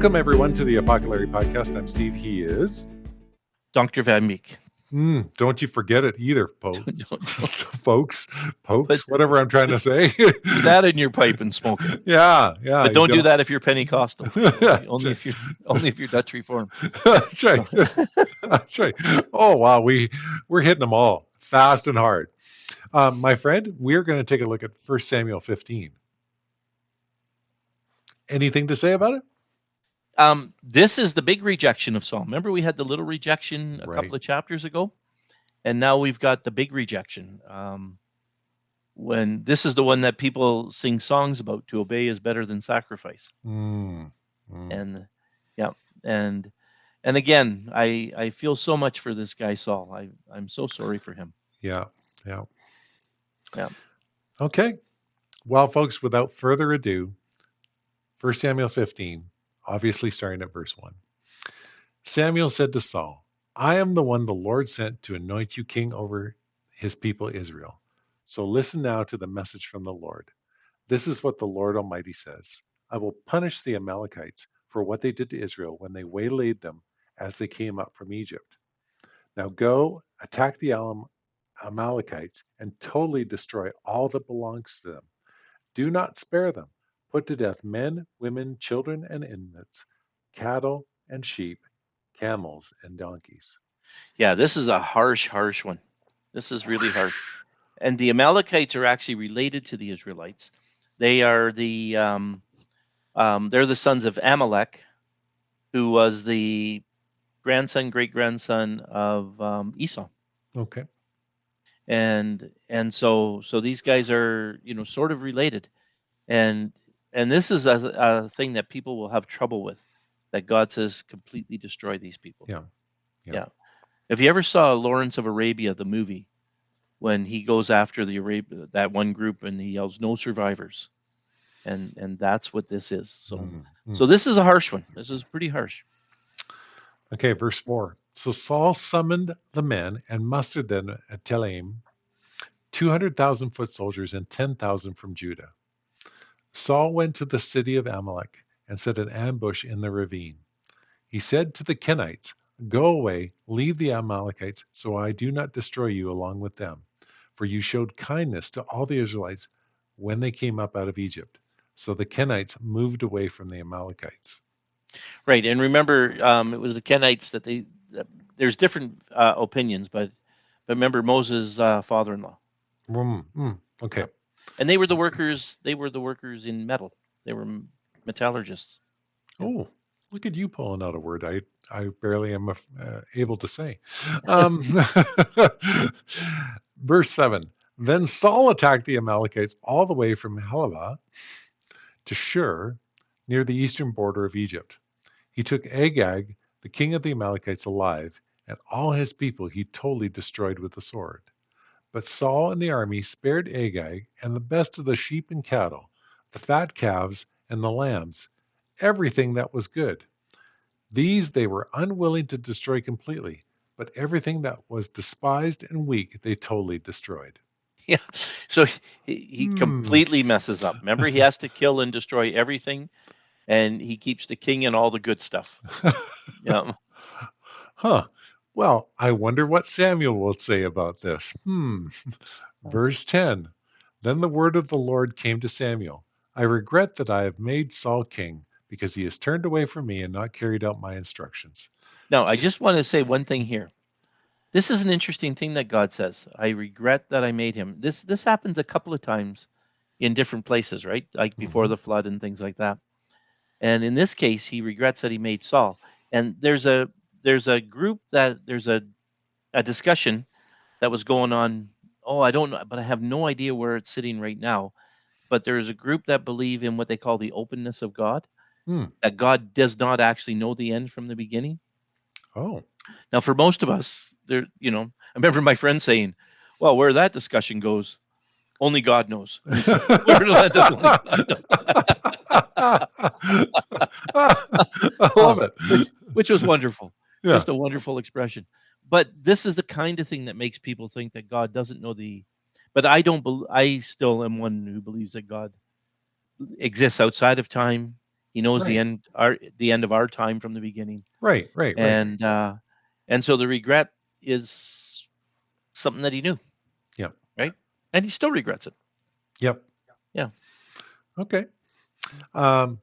Welcome, everyone, to the Apoco-Larry podcast. I'm Steve. He is Dr. Van Meek. Don't you forget it either, folks, Put whatever I'm trying to say. that in your pipe and smoke it. Yeah. But don't do that if you're Pentecostal. Only right. if you're Dutch Reformed. That's right. That's right. Oh wow, we're hitting them all fast and hard. My friend, we're going to take a look at 1 Samuel 15. Anything to say about it? This is the big rejection of Saul. Remember, we had the little rejection a couple of chapters ago, and now we've got the big rejection. When this is the one that people sing songs about, to obey is better than sacrifice. And again, I feel so much for this guy Saul. I'm so sorry for him. Yeah. Okay. Well, folks, without further ado, 1 Samuel 15, obviously starting at verse 1. Samuel said to Saul, I am the one the Lord sent to anoint you king over his people Israel. So listen now to the message from the Lord. This is what the Lord Almighty says. I will punish the Amalekites for what they did to Israel when they waylaid them as they came up from Egypt. Now go, attack the Amalekites and totally destroy all that belongs to them. Do not spare them. Put to death men, women, children, and infants, cattle and sheep, camels and donkeys. Yeah, this is a harsh one. This is really harsh. And the Amalekites are actually related to the Israelites. They are they're the sons of Amalek, who was the great grandson of Esau. Okay. And so these guys are, sort of related. And this is a thing that people will have trouble with, that God says completely destroy these people. Yeah. If you ever saw Lawrence of Arabia, the movie, when he goes after that one group and he yells, "No survivors," and that's what this is. So this is a harsh one. This is pretty harsh. Okay, verse 4. So Saul summoned the men and mustered them at Telaim, 200,000 foot soldiers and 10,000 from Judah. Saul went to the city of Amalek and set an ambush in the ravine. He said to the Kenites, Go away, leave the Amalekites, so I do not destroy you along with them. For you showed kindness to all the Israelites when they came up out of Egypt. So the Kenites moved away from the Amalekites. Right, and remember, it was the Kenites that there's different opinions, but remember Moses' father-in-law. Okay. Yeah. And they were the workers. They were the workers in metal. They were metallurgists. Oh, look at you pulling out a word I barely am able to say. Verse 7. Then Saul attacked the Amalekites all the way from Helava to Shur, near the eastern border of Egypt. He took Agag, the king of the Amalekites, alive, and all his people he totally destroyed with the sword. But Saul and the army spared Agag and the best of the sheep and cattle, the fat calves and the lambs, everything that was good. These they were unwilling to destroy completely, but everything that was despised and weak they totally destroyed. Yeah, so he completely messes up. Remember, he has to kill and destroy everything, and he keeps the king and all the good stuff. Yeah. Huh. Well, I wonder what Samuel will say about this. Verse 10. Then the word of the Lord came to Samuel. I regret that I have made Saul king, because he has turned away from me and not carried out my instructions. Now, I just want to say one thing here. This is an interesting thing that God says. I regret that I made him. This happens a couple of times in different places, right? Like before the flood and things like that. And in this case, he regrets that he made Saul. And there's a group there's a discussion that was going on. Oh, I don't know, but I have no idea where it's sitting right now. But there's a group that believe in what they call the openness of God, that God does not actually know the end from the beginning. Oh. Now, for most of us, I remember my friend saying, well, where that discussion goes, only God knows. I love it. Which was wonderful. Yeah. Just a wonderful expression. But this is the kind of thing that makes people think that God doesn't know but I don't. I still am one who believes that God exists outside of time. He knows Right. the end of our time from the beginning, Right. Right. Right. and so the regret is something that he knew, Yep. right? And he still regrets it. Yep. Yeah. Okay. Um,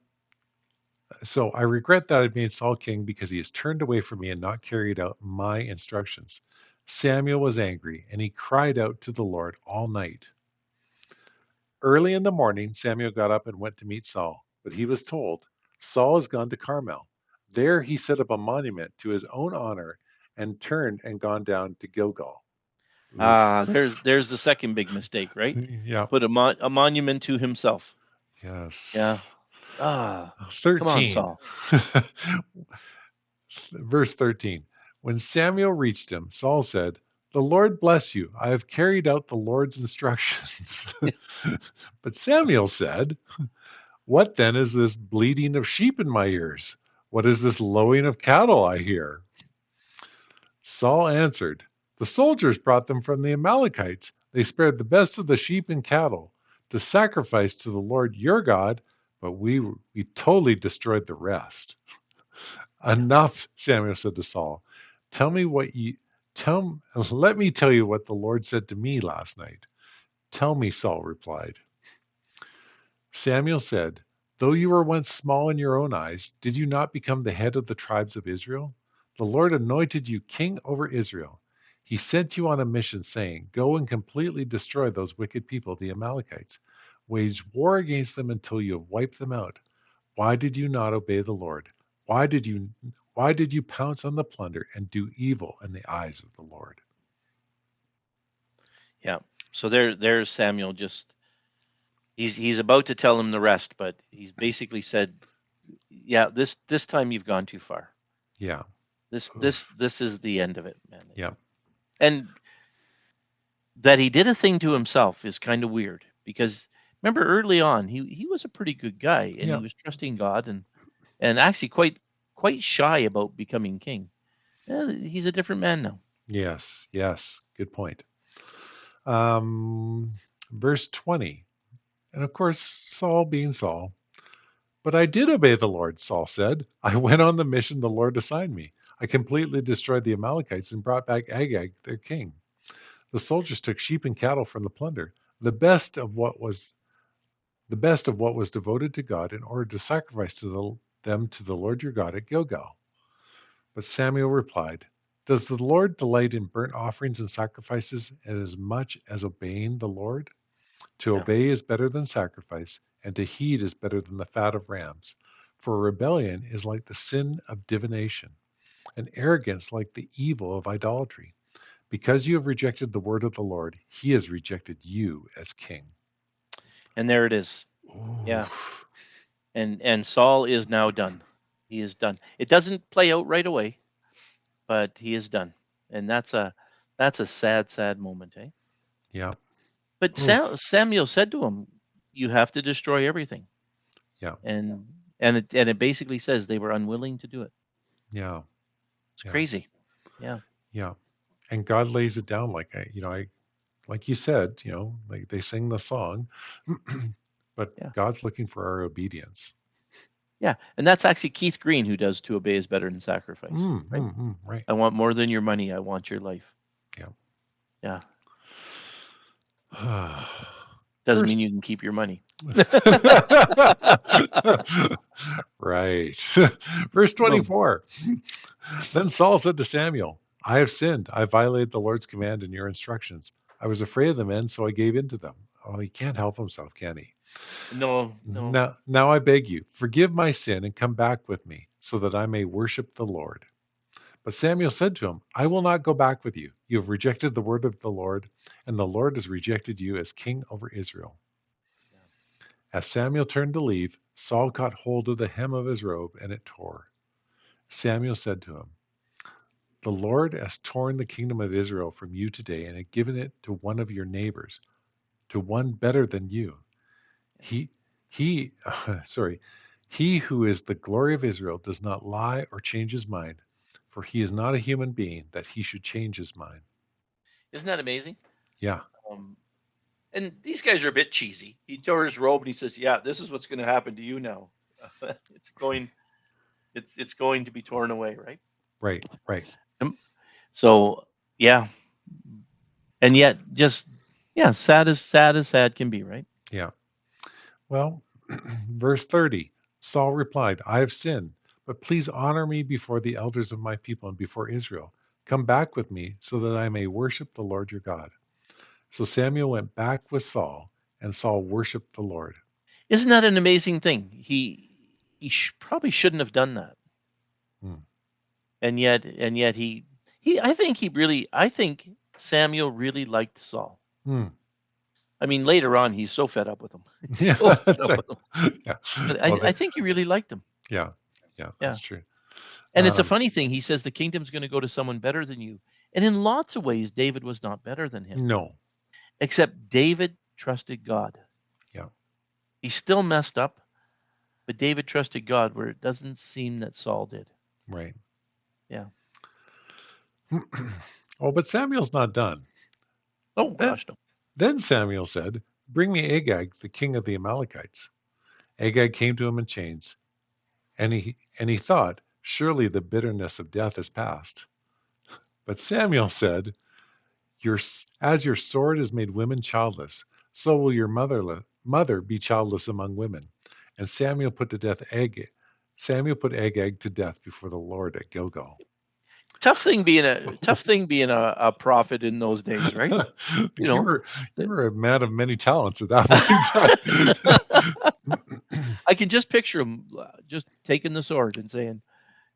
so I regret that I made Saul king because he has turned away from me and not carried out my instructions. Samuel was angry, and he cried out to the Lord all night. Early in the morning, Samuel got up and went to meet Saul, but he was told, Saul has gone to Carmel. There he set up a monument to his own honor and turned and gone down to Gilgal. Oof. There's the second big mistake, right? Yeah. Put a monument to himself. Yeah. Yes. Come on, 13. Saul. Verse 13. When Samuel reached him, Saul said, The Lord bless you. I have carried out the Lord's instructions. But Samuel said, What then is this bleating of sheep in my ears? What is this lowing of cattle I hear? Saul answered, The soldiers brought them from the Amalekites. They spared the best of the sheep and cattle to sacrifice to the Lord your God, but we totally destroyed the rest. Enough, Samuel said to Saul. Tell me what you tell let me tell you what the Lord said to me last night. Tell me, Saul replied. Samuel said, Though you were once small in your own eyes, did you not become the head of the tribes of Israel? The Lord anointed you king over Israel. He sent you on a mission, saying, Go and completely destroy those wicked people, the Amalekites. Wage war against them until you have wiped them out. Why did you not obey the Lord? Why did you why did you pounce on the plunder and do evil in the eyes of the Lord? Yeah. So there's Samuel. Just he's about to tell him the rest, but he's basically said, "Yeah, this time you've gone too far. Yeah. This this Oof. this is the end of it, man." Yeah. And that he did a thing to himself is kind of weird because remember early on he was a pretty good guy and he Yeah. was trusting God and actually quite shy about becoming king. He's a different man now. Yes. Yes. Good point. Um, verse 20. And of course, Saul being Saul. But I did obey the Lord, Saul said. I went on the mission the Lord assigned me. I completely destroyed the Amalekites and brought back Agag, their king. The soldiers took sheep and cattle from the plunder, the best of what was the best of what was devoted to God, in order to sacrifice them to the Lord your God at Gilgal. But Samuel replied, Does the Lord delight in burnt offerings and sacrifices as much as obeying the Lord? To Yeah. obey is better than sacrifice, and to heed is better than the fat of rams. For rebellion is like the sin of divination, and arrogance like the evil of idolatry. Because you have rejected the word of the Lord, he has rejected you as king. And there it is. Ooh. Yeah. And Saul is now done. He is done. It doesn't play out right away, but he is done. And that's a sad moment, eh? Yeah. But Oof. Samuel said to him, "You have to destroy everything." Yeah. And it basically says they were unwilling to do it. Yeah. It's Yeah. crazy. Yeah. Yeah. And God lays it down like I like you said, like they sing the song, but Yeah. God's looking for our obedience. Yeah. And that's actually Keith Green who does to obey is better than sacrifice, right? Right. I want more than your money. I want your life. Yeah. Yeah. Doesn't Verse mean you can keep your money. right. Verse No. 24. Then Saul said to Samuel, I have sinned. I violated the Lord's command and your instructions. I was afraid of the men, so I gave in to them. Oh, he can't help himself, can he? No, no. Now I beg you, forgive my sin and come back with me, so that I may worship the Lord. But Samuel said to him, I will not go back with you. You have rejected the word of the Lord, and the Lord has rejected you as king over Israel. As Samuel turned to leave, Saul caught hold of the hem of his robe, and it tore. Samuel said to him, The Lord has torn the kingdom of Israel from you today and has given it to one of your neighbors, to one better than you. He, he, sorry, he who is the glory of Israel does not lie or change his mind, for he is not a human being that he should change his mind. Isn't that amazing? Yeah, Um, and these guys are a bit cheesy. He tore his robe and he says, "Yeah, this is what's going to happen to you now." it's going it's going to be torn away, right? Right, right. So yeah, and yet just yeah, sad as sad can be, right? Yeah. Well, verse 30, Saul replied, I have sinned, but please honor me before the elders of my people and before Israel. Come back with me so that I may worship the Lord your God. So Samuel went back with Saul, and Saul worshiped the Lord. Isn't that an amazing thing? Probably shouldn't have done that, Hmm. and yet I think Samuel really liked Saul. Hmm. I mean, later on, he's so fed up with him. He's Yeah, so fed that's up right. with him. Yeah. But Well, I think he really liked him. yeah, yeah, Yeah. that's true. And it's a Um, funny thing. He says the kingdom's going to go to someone better than you. And in lots of ways, David was not better than him, no, except David trusted God. yeah, He still messed up, but David trusted God where it doesn't seem that Saul did. right. Yeah. Oh, but Samuel's not done. Oh, Then, gosh, no. then Samuel said, bring me Agag, the king of the Amalekites. Agag came to him in chains, and he thought, surely the bitterness of death is past. But Samuel said, as your sword has made women childless, so will your mother be childless among women. And Samuel put put Agag to death before the Lord at Gilgal. Tough thing being a prophet in those days, right? You you know, were you the- were a man of many talents at that point in time. I can just picture him just taking the sword and saying,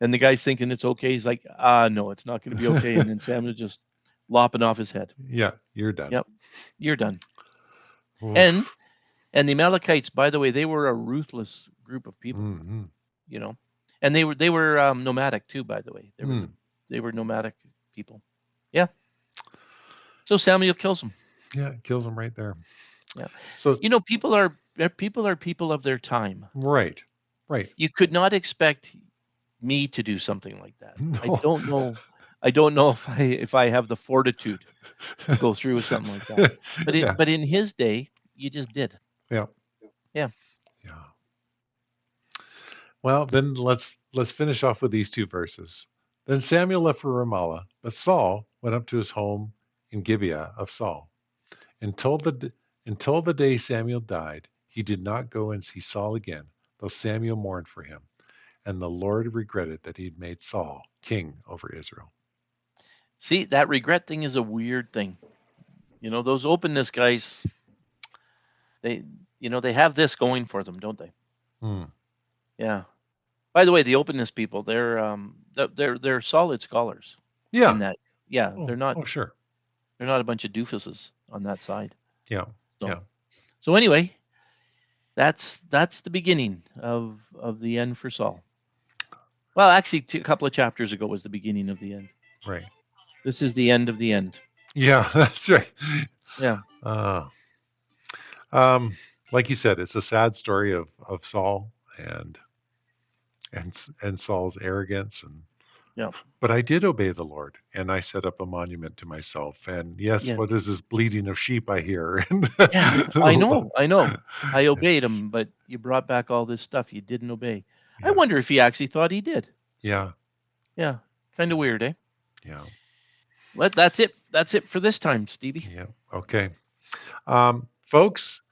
and the guy's thinking it's okay. He's like, no, it's not going to be okay. And then Samuel just lopping off his head. Yeah, you're done. Yep, you're done. And Oof. and the Amalekites, by the way, they were a ruthless group of people. Mm-hmm. You know, and they were nomadic too. By the way, they were nomadic people. Yeah. So Samuel kills them. Yeah, it kills him right there. Yeah. So You know, people of their time. right, right. You could not expect me to do something like that. I No. don't know. I don't know if I have the fortitude to go through with something like that. Yeah, But in his day, you just did. yeah, Yeah. yeah. Well, then let's finish off with these two verses. Then Samuel left for Ramallah, but Saul went up to his home in Gibeah of Saul. Until the day Samuel died, he did not go and see Saul again, though Samuel mourned for him. And the Lord regretted that he had made Saul king over Israel. See, that regret thing is a weird thing. You know, those openness guys, they they have this going for them, don't they? Hmm. Yeah. By the way, the openness people, they're solid scholars in Yeah. that. Yeah, Oh, sure. they're not a bunch of doofuses on that side. Yeah. So Yeah. so anyway, that's the beginning of the end for Saul. Well, actually, a couple of chapters ago was the beginning of the end. Right. This is the end of the end. Yeah, that's right. Yeah. Uh, um, like you said, it's a sad story of Saul and Saul's arrogance Yeah. but I did obey the Lord and I set up a monument to myself. And yes, Yes. what is this bleating of sheep I hear? Yeah. I know. I know. I obeyed It's him, but you brought back all this stuff you didn't obey. I yeah, wonder if he actually thought he did. yeah, Yeah. Kind of weird, eh? yeah, Well, that's it. That's it for this time, Stevie. yeah. Okay. Folks,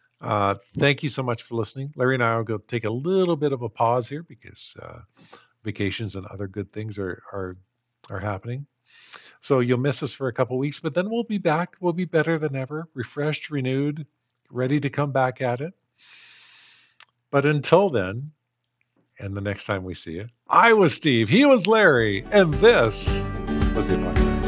thank you so much for listening. Larry and I will go take a little bit of a pause here because vacations and other good things are happening. So you'll miss us for a couple weeks, but then we'll be back. We'll be better than ever, refreshed, renewed, ready to come back at it. But until then, and the next time we see you, I was Steve, he was Larry, and this was the Apoco-Larry.